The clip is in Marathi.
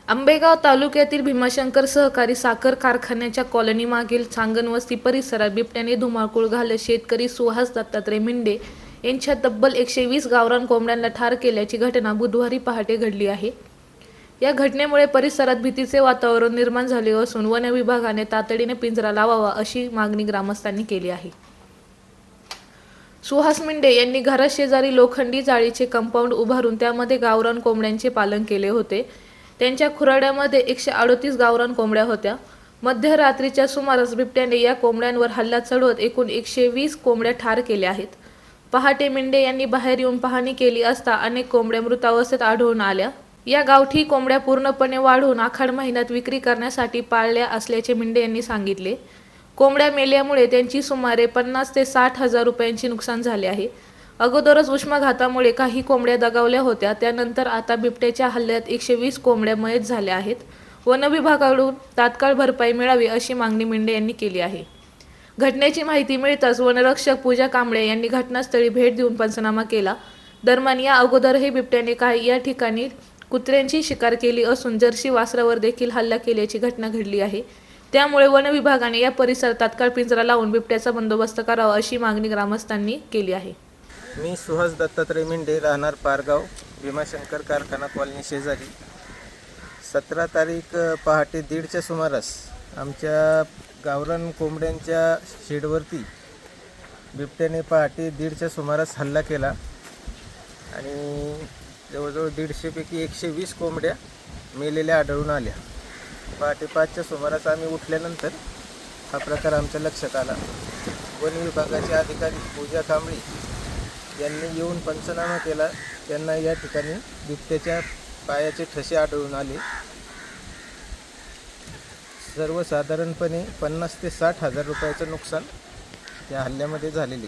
आंबेगाव तालुक्यातील भीमाशंकर सहकारी साखर कारखान्याच्या कॉलनीमागील सांगनवस्ती परिसरात बिबट्याने धुमाकूळ घालत शेतकरी सुहास दत्तात्रय मिंडे यांच्या तब्बल 120 गावरान कोंबड्यांना ठार केल्याची घटना बुधवारी पहाटे घडली आहे। या घटनेमुळे परिसरात भीतीचे वातावरण निर्माण झाले असून वन विभागाने तातडीने पिंजरा लावावा अशी मागणी ग्रामस्थांनी केली आहे। सुहास मिंडे यांनी घराशेजारी लोखंडी जाळीचे कंपाऊंड उभारून त्यामध्ये गावरान कोंबड्यांचे पालन केले होते। त्यांच्या खुराड्यामध्ये 138 गावरान कोंबड्या होत्या। मध्यरात्रीच्या सुमारास बिबट्याने या कोंबड्यांवर हल्ला चढवत एकूण 120 कोंबड्या ठार केल्या आहेत। पहाटे मिंडे यांनी बाहेर येऊन पाहणी केली असता अनेक कोंबड्या मृतावस्थेत आढळून आल्या। या गावठी कोंबड्या पूर्णपणे वाढून आखाड महिन्यात विक्री करण्यासाठी पाळल्या असल्याचे मिंडे यांनी सांगितले। कोंबड्या मेल्यामुळे त्यांची सुमारे 50 ते 60 हजार रुपयांची नुकसान झाले आहे। अगोदरच उष्माघातामुळे काही कोंबड्या दगावल्या होत्या, त्यानंतर आता बिबट्याच्या हल्ल्यात 120 कोंबड्या मयत झाल्या आहेत। वन विभागाकडून तात्काळ भरपाई मिळावी अशी मागणी मिंडे यांनी केली आहे। घटनेची माहिती मिळताच वनरक्षक पूजा कांबळे यांनी घटनास्थळी भेट देऊन पंचनामा केला। दरम्यान या अगोदरही बिबट्याने काही या ठिकाणी कुत्र्यांची शिकार केली असून जर्सी वासरावर देखील हल्ला केल्याची घटना घडली आहे। त्यामुळे वन विभागाने या परिसरात तात्काळ पिंजरा लावून बिबट्याचा बंदोबस्त करावा अशी मागणी ग्रामस्थांनी केली आहे। मी सुहास दत्तात्रय मिंडे, राहणार पारगाव, भीमाशंकर कारखाना कॉलनी शेजारी। 17 तारीख पहाटे 1:30च्या सुमारास आमच्या गावरान कोंबड्यांच्या शेडवरती बिबट्याने पहाटे 1:30च्या सुमारास हल्ला केला आणि जवळजवळ 150 पैकी 120 कोंबड्या मेलेल्या आढळून आल्या। पहाटे 5च्या सुमारास आम्ही उठल्यानंतर हा प्रकार आमच्या लक्षात आला। वन विभागाचे अधिकारी पूजा कांबळे यांनी येऊन पंचनामा केला। त्यांना या ठिकाणी बिबट्याच्या पायाचे ठसे आढळून आले। सर्वसाधारणपणे 50 ते 60 हजार रुपयाचं नुकसान या हल्ल्यामध्ये झालेले।